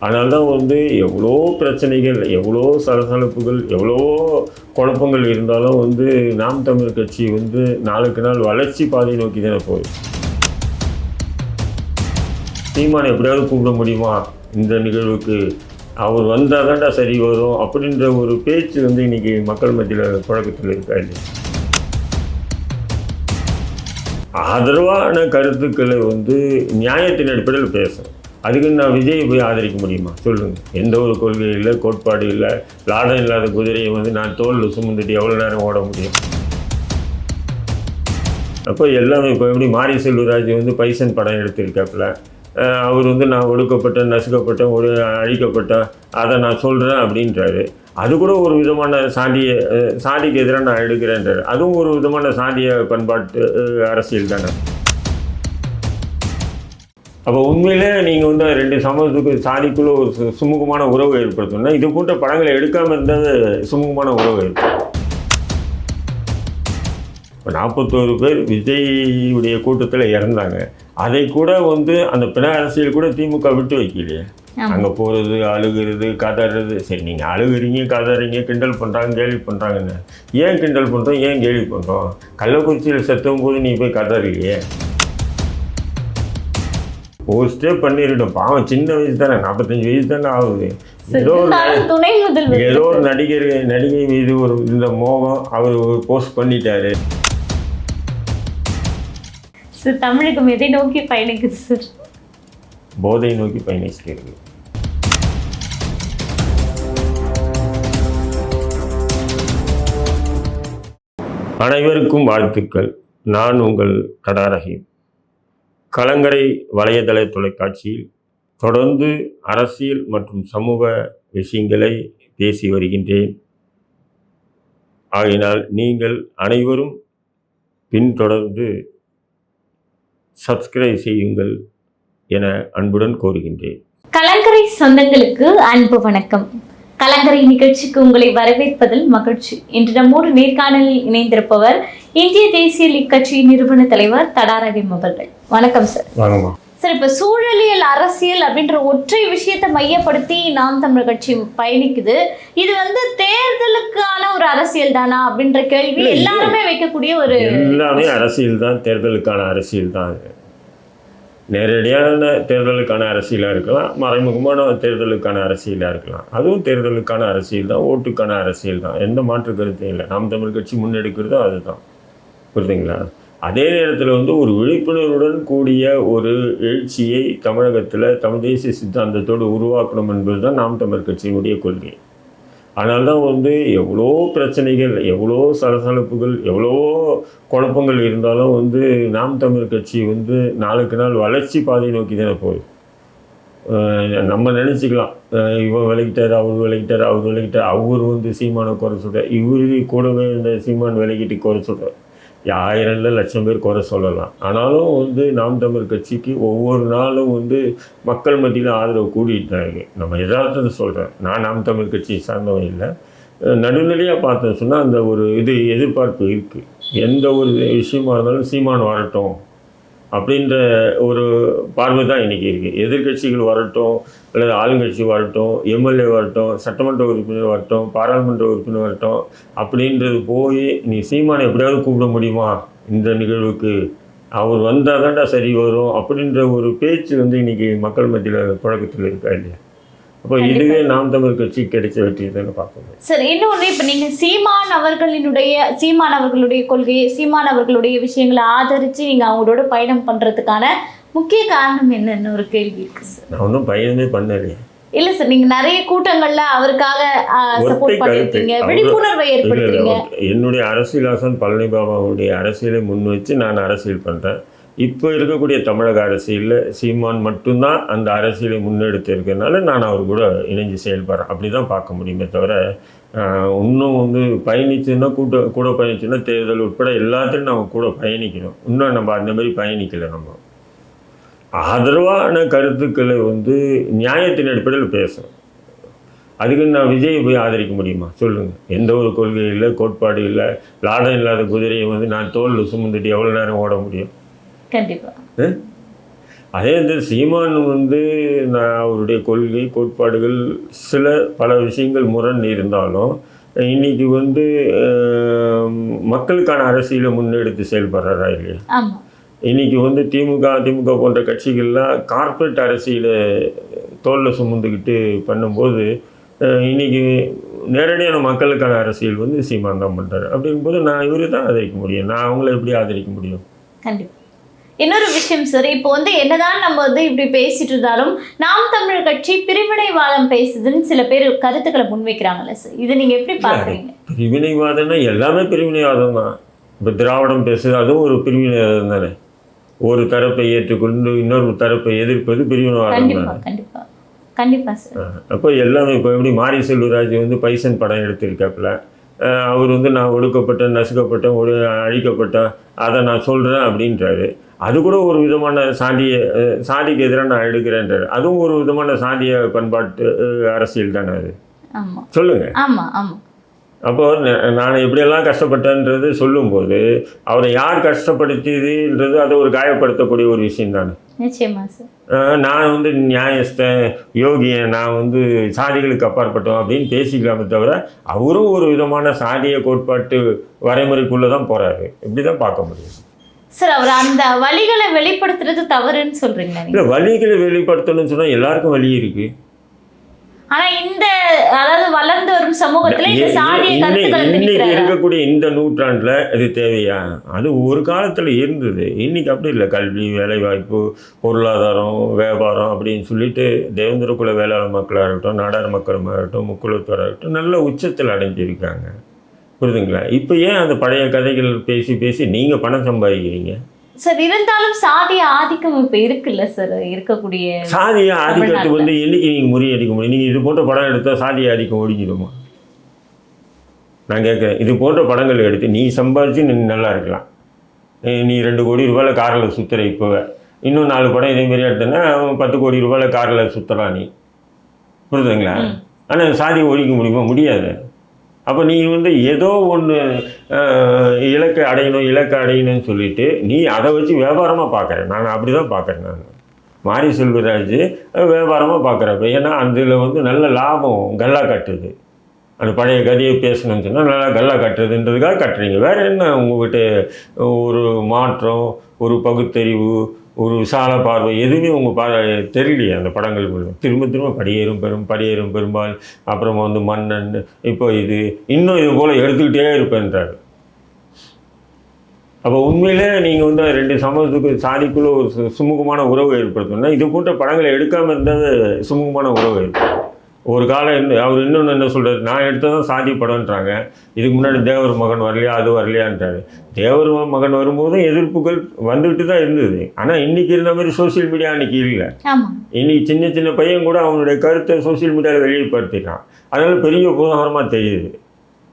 அதனால்தான் வந்து எவ்வளோ பிரச்சனைகள், எவ்வளோ சலசலப்புகள், எவ்வளவோ குழப்பங்கள் இருந்தாலும் வந்து நாம் தமிழர் கட்சி வந்து நாளுக்கு நாள் வளர்ச்சி பாதையை நோக்கி தானே போகுது. சீமானை எப்படியாவது கூப்பிட முடியுமா இந்த நிகழ்வுக்கு, அவர் வந்தால் தான்டா சரி வரும் அப்படின்ற ஒரு பேச்சு வந்து இன்றைக்கி மக்கள் மத்தியில் புழக்கத்தில் இருக்கா இல்லையா? ஆதரவான கருத்துக்களை வந்து நியாயத்தின் அடிப்படையில் பேசுகிறேன். அதுக்கு நான் விஜயை போய் ஆதரிக்க முடியுமா சொல்லுங்கள்? எந்த ஒரு கொள்கை இல்லை, கோட்பாடு இல்லை, லாடம் இல்லாத குதிரையை வந்து நான் தோளில் சுமந்துட்டு எவ்வளோ நேரம் ஓட முடியும்? அப்போ எல்லாமே இப்போ எப்படி மாரி செல்வராஜ் வந்து பைசன் படம் எடுத்திருக்காப்புல, அவர் வந்து நான் ஒடுக்கப்பட்டேன், நசுக்கப்பட்டேன், அழிக்கப்பட்டேன், அதை நான் சொல்கிறேன் அப்படின்றாரு. அது கூட ஒரு விதமான சாதிக்கு எதிராக நான் எடுக்கிறேன்றார். அதுவும் ஒரு விதமான சாதிய பண்பாட்டு அரசியல் தானே. அப்போ உண்மையிலே நீங்கள் வந்து ரெண்டு சமூகத்துக்கு சாதிக்குள்ளே ஒரு சுமூகமான உறவு ஏற்படுத்தணும்னா இது போன்ற படங்களை எடுக்காமல் இருந்தது சுமூகமான உறவு ஏற்படும். இப்போ 41 பேர் விஜய்யுடைய கூட்டத்தில் இறந்தாங்க. அதை கூட வந்து அந்த பிண அரசியல் கூட திமுக விட்டு வைக்கலையே. அங்கே போகிறது, அழுகிறது, கதறது. சரி, நீங்கள் அழுகுறீங்க, கதறீங்க, கிண்டல் பண்ணுறாங்க, கேள்வி பண்ணுறாங்கன்னு. ஏன் கிண்டல் பண்ணுறோம், ஏன் கேள்வி பண்ணுறோம்? கள்ளக்குறிச்சியில் செத்தும் போது நீ போய் கதறலையே. போஸ்டே பண்ணிடணும். பாவம், சின்ன வயசு தானே, 45 வயசு தானே ஆகுது. ஏதோ ஒரு நடிகை மீது ஒரு இந்த மோகம் அவர் போஸ்ட் பண்ணிட்டாரு. தமிழகம் எதை நோக்கி பயணிக்குது சார்? போதை நோக்கி பயணிக்கிறது. அனைவருக்கும் வாழ்த்துக்கள். நான் உங்கள் கடா ரஹீம். கலங்கரை வலைதள தொலைக்காட்சியில் தொடர்ந்து அரசியல் மற்றும் சமூக விஷயங்களை பேசி வருகின்றேன். ஆகையினால் நீங்கள் அனைவரும் பின்தொடர்ந்து சப்ஸ்கிரைப் செய்யுங்கள் என அன்புடன் கோருகின்றேன். கலங்கரை சொந்தங்களுக்கு அன்பு வணக்கம். கலங்கரை நிகழ்ச்சிக்கு உங்களை வரவேற்பதில் மகிழ்ச்சி. இன்று நம்மோடு நேர்காணலில் இணைந்திருப்பவர் இந்திய தேசிய லீக் கட்சி நிறுவன தலைவர் தடா ரஹீம் அவர்கள். வணக்கம் சார். வணக்கம் சார். இப்போ சூழலியல் அரசியல் அப்படின்ற ஒற்றை விஷயத்தை மையப்படுத்தி நாம் தமிழர் கட்சி பயணிக்குது. இது வந்து தேர்தலுக்கான ஒரு அரசியல் தானா அப்படின்ற கேள்வி எல்லாருமே வைக்கக்கூடிய ஒரு. எல்லாமே அரசியல் தான், தேர்தலுக்கான அரசியல் தான். நேரடியான தேர்தலுக்கான அரசியலாக இருக்கலாம், மறைமுகமான தேர்தலுக்கான அரசியலாக இருக்கலாம். அதுவும் தேர்தலுக்கான அரசியல் தான், ஓட்டுக்கான அரசியல் தான். எந்த மாற்று கருத்தும் இல்லை. நாம் தமிழ் கட்சி முன்னெடுக்கிறதோ அதுதான். புரியுதுங்களா? அதே நேரத்தில் வந்து ஒரு விழிப்புணர்வுடன் கூடிய ஒரு எழுச்சியை தமிழகத்தில் தமிழ் தேசிய சித்தாந்தத்தோடு உருவாக்கணும் என்பது தான் நாம் தமிழ் கட்சியினுடைய கொள்கை. அதனால்தான் வந்து எவ்வளோ பிரச்சனைகள், எவ்வளோ சலசலப்புகள், எவ்வளவோ குழப்பங்கள் இருந்தாலும் வந்து நாம் தமிழ் கட்சி வந்து நாளுக்கு நாள் வளர்ச்சி பாதையை நோக்கி தானே போகுது. நம்ம நினச்சிக்கலாம், இவன் விலகிட்டார், அவர் விலகிட்டார், அவர் விலகிட்டார், அவர் வந்து சீமானை குறை சொல்கிறார், இவரு கூடவே இந்த சீமான் விலகிட்டு குறை சொல்கிறார். 1000 இல்லை, லட்சம் பேர் குறை சொல்லலாம். ஆனாலும் வந்து நாம் தமிழ் கட்சிக்கு ஒவ்வொரு நாளும் வந்து மக்கள் மத்தியில் ஆதரவு கூடிட்டாங்க. நம்ம யதார்த்தத்தை சொல்கிறேன். நான் நாம் தமிழ் கட்சியை சார்ந்தவன் இல்லை. நடுநிலையாக பார்த்தேன்னு சொன்னால் அந்த ஒரு எதிர்பார்ப்பு இருக்குது. எந்த ஒரு விஷயமா இருந்தாலும் சீமான் வரட்டும் அப்படின்ற ஒரு பார்வை தான் இன்றைக்கி இருக்குது. எதிர்கட்சிகள் வரட்டும், அல்லது ஆளுங்கட்சி வரட்டும், எம்எல்ஏ வரட்டும், சட்டமன்ற உறுப்பினர் வரட்டும், பாராளுமன்ற உறுப்பினர் வரட்டும் அப்படின்றது போய் நீ சீமானை எப்படியாவது கூப்பிட முடியுமா இந்த நிகழ்வுக்கு, அவர் வந்தால் தான்டா சரி வரும் அப்படின்ற ஒரு பேச்சு வந்து இன்றைக்கி மக்கள் மத்தியில் புழக்கத்தில் இருக்கா இல்லையா? அப்போ இதுவே நாம் தமிழ் கட்சி கிடைச்ச வெற்றி தானே பார்க்கணும். சார், இன்னொன்று, இப்போ நீங்கள் சீமான் அவர்களுடைய கொள்கையை, சீமான் அவர்களுடைய விஷயங்களை ஆதரித்து நீங்கள் அவங்களோட பயணம் பண்ணுறதுக்கான முக்கிய காரணம் என்னன்னு ஒரு கேள்வி இருக்குது சார். நான் ஒன்றும் பயணமே பண்ணலையே. இல்லை சார், நீங்கள் நிறைய கூட்டங்களில் அவருக்காக சப்போர்ட் பண்ணியிருக்கீங்க, விழிப்புணர்வை ஏற்படுத்துறீங்க. என்னுடைய அரசியல் ஆசான் பழனி பாபாவுடைய அரசியலை முன் வச்சு நான் அரசியல் பண்ணுறேன். இப்போ இருக்கக்கூடிய தமிழக அரசியலில் சீமான் மட்டும்தான் அந்த அரசியலை முன்னெடுத்து இருக்கிறதுனால நான் அவர் கூட இணைஞ்சு செயல்படுறேன். அப்படி தான் பார்க்க முடியுமே தவிர இன்னும் வந்து பயணிச்சுன்னா கூட பயணிச்சுன்னா தேர்தல் உட்பட எல்லாத்தையும் நம்ம கூட பயணிக்கணும். இன்னும் நம்ம அந்த மாதிரி பயணிக்கலை. நம்ம ஆதரவான கருத்துக்களை வந்து நியாயத்தின் அடிப்படையில் பேசுகிறோம். அதுக்கு நான் விஜயை போய் ஆதரிக்க முடியுமா சொல்லுங்கள்? எந்த ஒரு கொள்கை இல்லை, கோட்பாடு இல்லை, லாடம் இல்லாத குதிரையை வந்து நான் தோளில் சுமந்துட்டு எவ்வளோ நேரம் ஓட முடியும்? கண்டிப்பாக. அதே இந்த சீமான் நான் அவருடைய கொள்கை கோட்பாடுகள் பல விஷயங்கள் முரண் இருந்தாலும் இன்னைக்கு மக்களுக்கான அரசியலை முன்னெடுத்து செயல்படுறாரா இல்லையா? ஆமா. இன்னைக்கு திமுக போன்ற கட்சிகள்லாம் கார்ப்பரேட் அரசியலை தோளில் சுமந்துக்கிட்டு பண்ணும்போது இன்னைக்கு நேரடியான மக்களுக்கான அரசியல் சீமான் தான் பண்ணுறாரு. அப்படிங்கும்போது நான் இவரை தான் ஆதரிக்க முடியும். நான் அவங்கள எப்படி ஆதரிக்க முடியும்? கண்டிப்பாக. இன்னொரு விஷயம் சார், இப்போ என்னதான் நம்ம இப்படி பேசிட்டு இருந்தாலும் நாம் தமிழர் கட்சி பிரிவினைவாதம் பேசுதுன்னு சில பேர் கருத்துக்களை முன்வைக்கிறாங்கல்ல சார், இதை நீங்க எப்படி பாக்குறீங்க? பிரிவினைவாதம்னா எல்லாமே பிரிவினைவாதம் தான். இப்போ திராவிடம் பேசுது, அதுவும் ஒரு பிரிவினைவாதம் தானே. ஒரு தரப்பை ஏற்றுக்கொண்டு இன்னொரு தரப்பை எதிர்ப்பது பிரிவினைவாதம் கண்டிப்பா கண்டிப்பா கண்டிப்பா சார். அப்போ எல்லாமே இப்போ எப்படி மாரி செல்வராஜ் பைசன் படம் எடுத்திருக்காப்புல, அவர் நான் ஒடுக்கப்பட்டேன், நசுக்கப்பட்டேன், அழிக்கப்பட்டேன், அதை நான் சொல்கிறேன் அப்படின்றாரு. அது கூட ஒரு விதமான சாதிக்கு எதிராக நான் எடுக்கிறேன்றாரு. அதுவும் ஒரு விதமான சாதிய பண்பாட்டு அரசியல் தானே அது. சொல்லுங்க. ஆமாம் ஆமாம். அப்போ நான் எப்படியெல்லாம் கஷ்டப்பட்டேன்றது சொல்லும்போது அவரை யார் கஷ்டப்படுத்தியதுன்றது அதை ஒரு காயப்படுத்தக்கூடிய ஒரு விஷயம் தானே. நிச்சயமா சார். நான் நியாயஸ்தன் யோகியன், நான் சாதிகளுக்கு அப்பாற்பட்டோம் அப்படின்னு பேசிக்கலாமே தவிர அவரும் ஒரு விதமான சாதிய கோட்பாட்டு வரைமுறைக்குள்ளே தான் போகிறாரு. இப்படி தான் பார்க்க முடியும் சார். அவர் அந்த வழிகளை வெளிப்படுத்துறது தவறுன்னு சொல்றீங்களா? இல்லை, வழிகளை வெளிப்படுத்தணும்னு சொன்னால் எல்லாருக்கும் வழி இருக்கு. ஆனா அதாவது வளர்ந்து வரும் சமூகத்துல இந்த சாதிய கருத்துக்களை இன்னைக்கு இருக்கக்கூடிய இந்த நூற்றாண்டுல இது தேவையா? அது ஒரு காலத்துல இருந்தது, இன்னைக்கு அப்படி இல்லை. கல்வி, வேலைவாய்ப்பு, பொருளாதாரம், வியாபாரம் அப்படின்னு சொல்லிட்டு தேவேந்திர குல வேளாண் மக்களாக இருக்கட்டும், நாடார் மக்களாக இருக்கட்டும், முக்குலத்தோராக இருக்கட்டும் நல்ல உச்சத்தில் அடைஞ்சிருக்காங்க. புரியுதுங்களா? இப்போ ஏன் அந்த பழைய கதைகள் பேசி பேசி நீங்க பணம் சம்பாதிக்கிறீங்க சார்? இருந்தாலும் சாதிய ஆதிக்கம் இப்போ இருக்குல்ல சார், இருக்கக்கூடிய சாதிய ஆதிக்கத்தை என்னைக்கு நீங்கள் முறியடிக்க முடியும்? நீங்கள் இது போன்ற படம் எடுத்தால் சாதிய ஆதிக்கம் ஒழிஞ்சிடுமா? நான் கேட்குறேன். இது போன்ற படங்கள் எடுத்து நீ சம்பாதிச்சு நீ நல்லா இருக்கலாம். நீ 2 கோடி ரூபாயில் காரில் சுற்றுற, இப்போ இன்னும் 4 படம் இதேமாரி எடுத்தேன்னா 10 கோடி ரூபாயில் காரில் சுற்றலாம் நீ. புரியுதுங்களா? ஆனால் சாதியை ஒழிக்க முடியுமா? முடியாது. அப்போ நீ ஏதோ ஒன்று இலக்கை அடையணும்னு சொல்லிட்டு நீ அதை வச்சு வியாபாரமாக பார்க்குறேன். நான் அப்படி தான் பார்க்குறேன். நான் மாரி செல்வராஜ் வியாபாரமாக பார்க்குறப்ப, ஏன்னா அதில் நல்ல லாபம் கல்லா கட்டுது. அந்த பழைய கதையை பேசணும்னு சொன்னால் நல்லா கல்லா கட்டுறதுன்றதுக்காக கட்டுறீங்க. வேறு என்ன உங்கள்கிட்ட ஒரு மாற்றம், ஒரு பகுத்தறிவு, ஒரு விசால பார்வை எதுவுமே உங்கள் தெரியலையே அந்த படங்கள் மூலம். திரும்ப திரும்ப படியேறும் பெரும்பால், அப்புறமா மன்னன், இப்போ இது இன்னும் இது போல் எடுத்துக்கிட்டே இருப்பேன்றாரு. அப்போ உண்மையிலே நீங்கள் 2 சமூகத்துக்கு சாதிக்குள்ளே ஒரு சுமூகமான உறவு ஏற்படுத்தணும்னா இது போன்ற படங்களை எடுக்காமல் இருந்தால் சுமூகமான உறவு ஏற்படும். ஒரு காலம் அவர் இன்னொன்று என்ன சொல்கிறார், நான் எடுத்ததான் சாதி படம்ன்றாங்க. இதுக்கு முன்னாடி தேவர் மகன் வரலையா, அது வரலையான்றாரு. தேவர் மகன் வரும்போது எதிர்ப்புகள் வந்துட்டு தான் இருந்தது. ஆனால் இன்றைக்கி இருந்த மாதிரி சோசியல் மீடியா அன்றைக்கி இல்லை. இன்னைக்கு சின்ன சின்ன பையன் கூட அவனுடைய கருத்தை சோசியல் மீடியாவில் வெளிப்படுத்திட்டான். அதனால் பெரிய உதாரணமாக தெரியுது.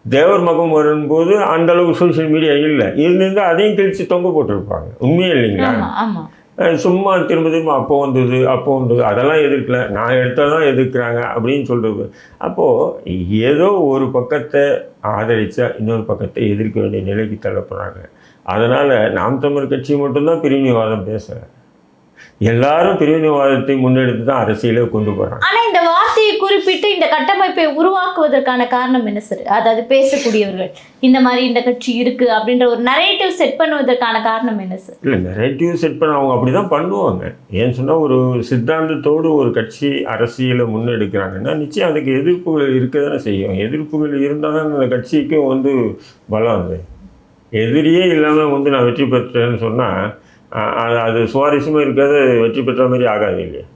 தேவர் மகன் வரும்போது அந்தளவுக்கு சோசியல் மீடியா இல்லை. இருந்திருந்தால் அதையும் கிழிச்சு தொங்க போட்டிருப்பாங்க. உண்மையே இல்லைங்களா? சும்மா திரும்ப அப்போ வந்தது அதெல்லாம் எதிர்க்கல, நான் எடுத்தால் தான் எதிர்க்கிறாங்க அப்படின்னு சொல்கிறது. அப்போது ஏதோ ஒரு பக்கத்தை ஆதரித்தா இன்னொரு பக்கத்தை எதிர்க்க வேண்டிய நிலைக்கு தள்ளப்படுறாங்க. அதனால் நாம் தமிழர் கட்சி மட்டும்தான் பிரிவினைவாதம் பேசுகிறேன். எல்லாரும் பிரிவினைவாதத்தை முன்னெடுத்து தான் அரசியலை கொண்டு போகிறாங்க. ஆனால் இந்த வார்த்தையை குறிப்பிட்டு இந்த கட்டமைப்பை உருவாக்குவதற்கான காரணம் என்ன சார்? அதாவது பேசக்கூடியவர்கள் இந்த மாதிரி இந்த கட்சி இருக்குது அப்படின்ற ஒரு நரேட்டிவ் செட் பண்ணுவதற்கான காரணம் என்ன சார்? இல்லை, நரேட்டிவ் செட் பண்ண அவங்க அப்படி தான் பண்ணுவாங்க. ஏன்னு சொன்னால் ஒரு சித்தாந்தத்தோடு ஒரு கட்சி அரசியலை முன்னெடுக்கிறாங்கன்னா நிச்சயம் அதுக்கு எதிர்ப்புகள் இருக்க தானே செய்யும். எதிர்ப்புகள் இருந்தால் தான் அந்த கட்சிக்கும் பலம். அது எதிரியே இல்லாமல் நான் வெற்றி பெற்றேன்னு சொன்னால் அது சுவாரஸ்யமாக இருக்காது, வெற்றி பெற்ற மாதிரி ஆகாது இல்லையா?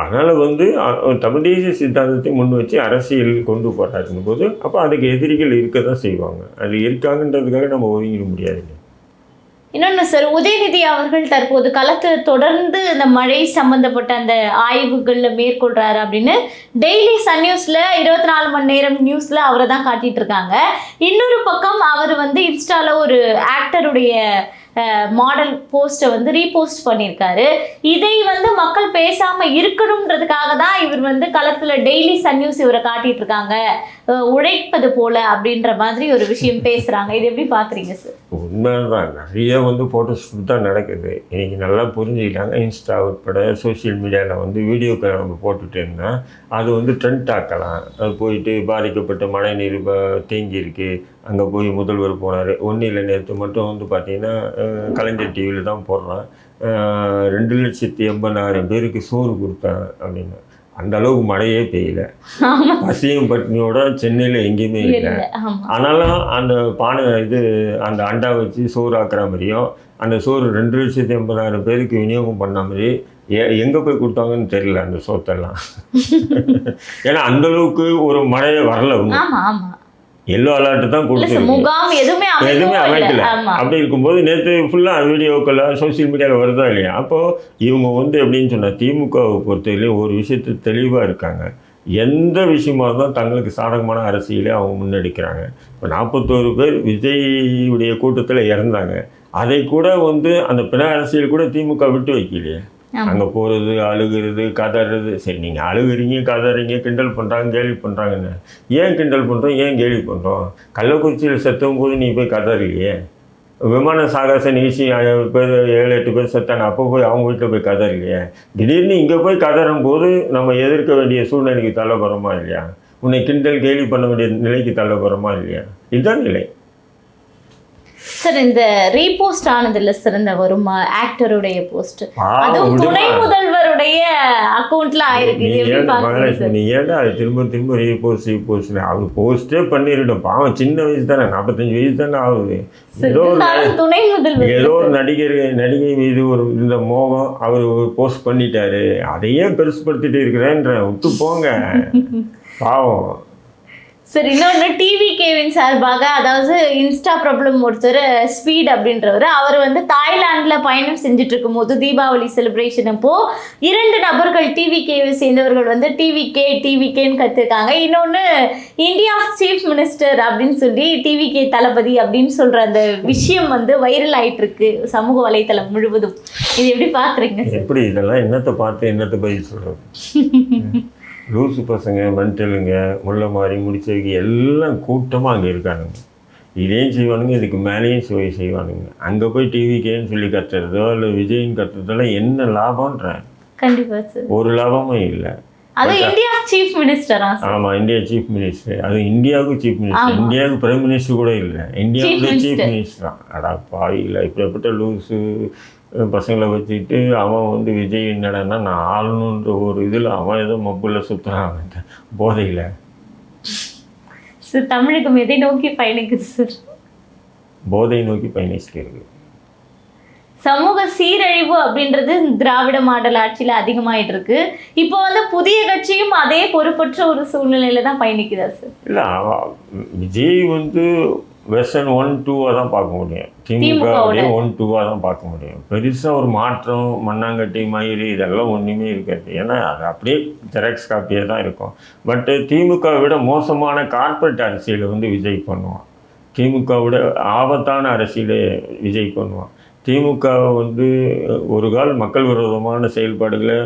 அதனால் தமிழ் தேசிய சித்தாந்தத்தை முன் வச்சு அரசியல் கொண்டு போகிறாருக்கும் போது அப்போ அதுக்கு எதிரிகள் இருக்க தான் செய்வாங்க. அது இருக்காங்கன்றதுக்காக நம்ம ஒதுங்கிட முடியாது. இன்னொன்று சார், உதயநிதி அவர்கள் தற்போது களத்தில் தொடர்ந்து இந்த மழை சம்பந்தப்பட்ட அந்த ஆய்வுகளில் மேற்கொள்கிறாரு அப்படின்னு டெய்லி சன் நியூஸில் 24 மணி நேரம் நியூஸில் அவரை தான் காட்டிகிட்டு இருக்காங்க. இன்னொரு பக்கம் அவர் இன்ஸ்டாவில் ஒரு ஆக்டருடைய மாடல் போஸ்ட்டை ரீபோஸ்ட் பண்ணியிருக்காரு. இதை மக்கள் பேசாம இருக்கணும்ன்றதுக்காக தான் இவர் வந்து களத்துல டெய்லி சன் நியூஸ் இவரை காட்டிட்டு இருக்காங்க, உழைப்பது போல அப்படின்ற மாதிரி ஒரு விஷயம் பேசுறாங்க. இது எப்படி பாக்குறீங்க சார்? உண்மைதான், நிறைய வந்து போட்டோஷூட் தான் நடக்குது. இன்னைக்கு நல்லா புரிஞ்சுக்கிட்டாங்க. இன்ஸ்டா உட்பட சோஷியல் மீடியாவில் வந்து வீடியோக்களை நம்ம போட்டுட்டு இருந்தால் அது வந்து ட்ரெண்ட் ஆக்கலாம். அது போயிட்டு பாதிக்கப்பட்ட மழை நீர் தேங்கி இருக்கு, அங்கே போய் முதல்வர் போனார். ஒன்றும் இல்லை, நேற்று மட்டும் வந்து பார்த்தீங்கன்னா கலைஞர் டிவியில் தான் போடுறான், 2,80,000 பேருக்கு சோறு கொடுத்தேன் அப்படின்னு. அந்த அளவுக்கு மழையே பெய்யல, பசியும் பட்டினியோட சென்னையில் எங்கேயுமே இல்லை. ஆனாலும் அந்த பானை அந்த அண்டா வச்சு சோறு ஆக்குற மாதிரியும் அந்த சோறு 2,80,000 பேருக்கு விநியோகம் பண்ண மாதிரி எங்கே போய் கொடுத்தாங்கன்னு தெரியல அந்த சோத்தெல்லாம். ஏன்னா அந்த அளவுக்கு ஒரு மழையே வரல. எல்லோ அலர்ட் தான் கொடுத்துருக்கு, எதுவுமே அமைக்கல. அப்படி இருக்கும்போது நேற்று ஃபுல்லாக வீடியோக்கள் சோசியல் மீடியாவில் வருதா இல்லையா? அப்போது இவங்க வந்து எப்படின்னு சொன்னால் திமுகவை பொறுத்தவரையிலையும் ஒரு விஷயத்து தெளிவாக இருக்காங்க. எந்த விஷயமா இருந்தாலும் தங்களுக்கு சாதகமான அரசியலே அவங்க முன்னெடுக்கிறாங்க. இப்போ 41 பேர் விஜயுடைய கூட்டத்தில் இறந்தாங்க, அதை கூட வந்து அந்த பிண அரசியல் கூட திமுக விட்டு வைக்கலையே. அங்கே போகிறது, அழுகிறது, கதறது. சரி, நீங்கள் அழுகுறீங்க, கதறீங்க, கிண்டல் பண்ணுறாங்க, கேலி பண்ணுறாங்கன்னு. ஏன் கிண்டல் பண்ணுறோம், ஏன் கேலி பண்ணுறோம்? கள்ளக்குறிச்சியில் செத்தும் போது நீ போய் கதறலையே. விமான சாகச நிகழ்ச்சி 7-8 பேர் செத்தாங்க, அப்போ போய் அவங்க வீட்டில் போய் கதறலையே. திடீர்னு இங்கே போய் கதறும் போது நம்ம எதிர்க்க வேண்டிய சூழ்நிலைக்கு தள்ளப்படுறோமா இல்லையா? உன்னை கிண்டல் கேலி பண்ண வேண்டிய நிலைக்கு தள்ளப்படுறோமா இல்லையா? இதுதான் நிலை. சார், இந்த ரீபோஸ்ட் ஆனது இல்ல சார், இந்த ஒரு ஆக்டருடைய போஸ்ட், அதுவும் துணை முதல்வருடைய அக்கவுண்ட்ல ஆயிருக்கு. நீ ஏன்டா அது திரும்ப ரீபோஸ்ட் அவர் போஸ்டே பண்ணிடணும். பாவம், சின்ன வயசு தானே, 45 வயசு தானே ஆகுது. துணை முதல்வர் ஏதோ ஒரு நடிகை மீது இந்த மோகம் அவர் போஸ்ட் பண்ணிட்டாரு, அதையே பெருசுப்படுத்திட்டு இருக்கிறேன்ற விட்டு போங்க, பாவம். சரி, இன்னொன்று டிவிகேவின் சார்பாக, அதாவது இன்ஸ்டா ப்ராப்ளம் ஒருத்தர் ஸ்பீட் அப்படின்றவர், அவர் வந்து தாய்லாண்டில் பயணம் செஞ்சுட்டு இருக்கும் போது தீபாவளி செலிப்ரேஷன் அப்போ 2 நபர்கள் டிவிகேவை சேர்ந்தவர்கள் வந்து டிவிகேன்னு கற்றுருக்காங்க. இன்னொன்று இந்தியா சீஃப் மினிஸ்டர் அப்படின்னு சொல்லி டிவிகே தளபதி அப்படின்னு சொல்கிற அந்த விஷயம் வந்து வைரல் ஆகிட்டு இருக்கு சமூக வலைத்தளம் முழுவதும். இது எப்படி பார்க்குறீங்க? எப்படி இதெல்லாம் என்னத்தை பார்த்து என்னத்தை பதில் சொல்கிறது? லூசு பசங்க, மென்டலுங்க, முள்ள மாதிரி முடிச்சவங்க எல்லாம் கூட்டமாக அங்கே இருக்கானுங்க. இதையும் செய்வானுங்க, இதுக்கு மேலேயும் செய்வானுங்க. அங்கே போய் டிவிக்கேன்னு சொல்லி கத்துறதோ இல்லை விஜயின் கத்துறதெல்லாம் என்ன லாபம்ன்ற? கண்டிப்பாக சார், ஒரு லாபமும் இல்லை. அது இந்தியா சீஃப் மினிஸ்டரா? ஆமாம், இந்தியா சீஃப் மினிஸ்டர். அது இந்தியாவுக்கு சீஃப் மினிஸ்டர், இந்தியாவுக்கு பிரைம் மினிஸ்டர் கூட இல்லை, இந்தியாவுக்கு சீஃப் மினிஸ்டர் தான். அடா பாவில, இப்படிப்பட்ட லூஸு பசங்களை வச்சுக்கிட்டு அவன் வந்து விஜய் என்னடான்னா நான் ஆளணுன்ற ஒரு இதில் அவன் ஏதோ மப்புல சுற்றுறான் போதையில். சார், தமிழகம் எதை நோக்கி பயணிக்குது சார்? போதை நோக்கி பயணிச்சிருக்கு. சமூக சீரழிவு அப்படின்றது திராவிட மாடல் ஆட்சியில் அதிகமாயிட்டு இருக்கு. இப்போ வந்து புதிய கட்சியும் அதே பொறுப்பற்ற ஒரு சூழ்நிலையில தான் பயணிக்குதா சார்? இல்லை, விஜய் வந்து வெர்ஷன் 1-2 தான் பார்க்க முடியும், திமுக 1-2 தான் பார்க்க முடியும். பெருசாக ஒரு மாற்றம், மண்ணாங்கட்டி, மயிறு இதெல்லாம் ஒன்றுமே இருக்காது. ஏன்னா அது அப்படியே ஜெராக்ஸ் காப்பியே தான் இருக்கும். பட்டு திமுகவை விட மோசமான கார்பரேட் அரசியலை வந்து விஜய் பண்ணுவான், திமுகவோட ஆபத்தான அரசியலை விஜய் பண்ணுவான். திமுகவை வந்து ஒரு கால் மக்கள் விரோதமான செயல்பாடுகளை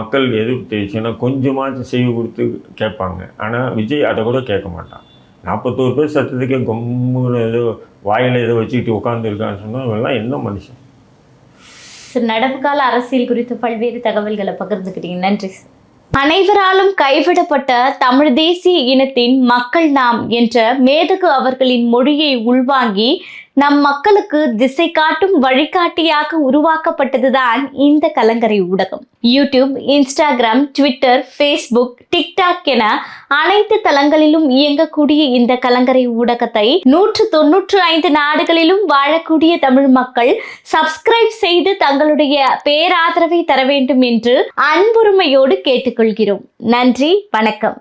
மக்கள் எதிர்ப்பு தெரிவிச்சுன்னா கொஞ்சமாச்சும் செய்து கொடுத்து கேட்பாங்க. ஆனால் விஜய் அதை கூட கேட்க மாட்டான். 41 பேர் சத்தத்துக்கே கொம்புன்னு ஏதோ வாயில் ஏதோ வச்சுக்கிட்டு உட்காந்துருக்கான்னு சொன்னால் இவெல்லாம் என்ன மனுஷன்? சார், நடப்பு கால அரசியல் குறித்த பல்வேறு தகவல்களை பகிர்ந்துக்கிட்டீங்க, நன்றி சார். அனைவராலும் கைவிடப்பட்ட தமிழ் தேசிய இனத்தின் மக்கள் நாம் என்ற மேதகு அவர்களின் மொழியை உள்வாங்கி நம் மக்களுக்கு திசை காட்டும் வழிகாட்டியாக உருவாக்கப்பட்டதுதான் இந்த கலங்கரை ஊடகம். YouTube, Instagram, Twitter, Facebook, TikTok என அனைத்து தளங்களிலும் இயங்கக்கூடிய இந்த கலங்கரை ஊடகத்தை 195 நாடுகளிலும் வாழக்கூடிய தமிழ் மக்கள் சப்ஸ்கிரைப் செய்து தங்களுடைய பேராதரவை தர வேண்டும் என்று அன்புரிமையோடு கேட்டுக்கொள்கிறோம். நன்றி, வணக்கம்.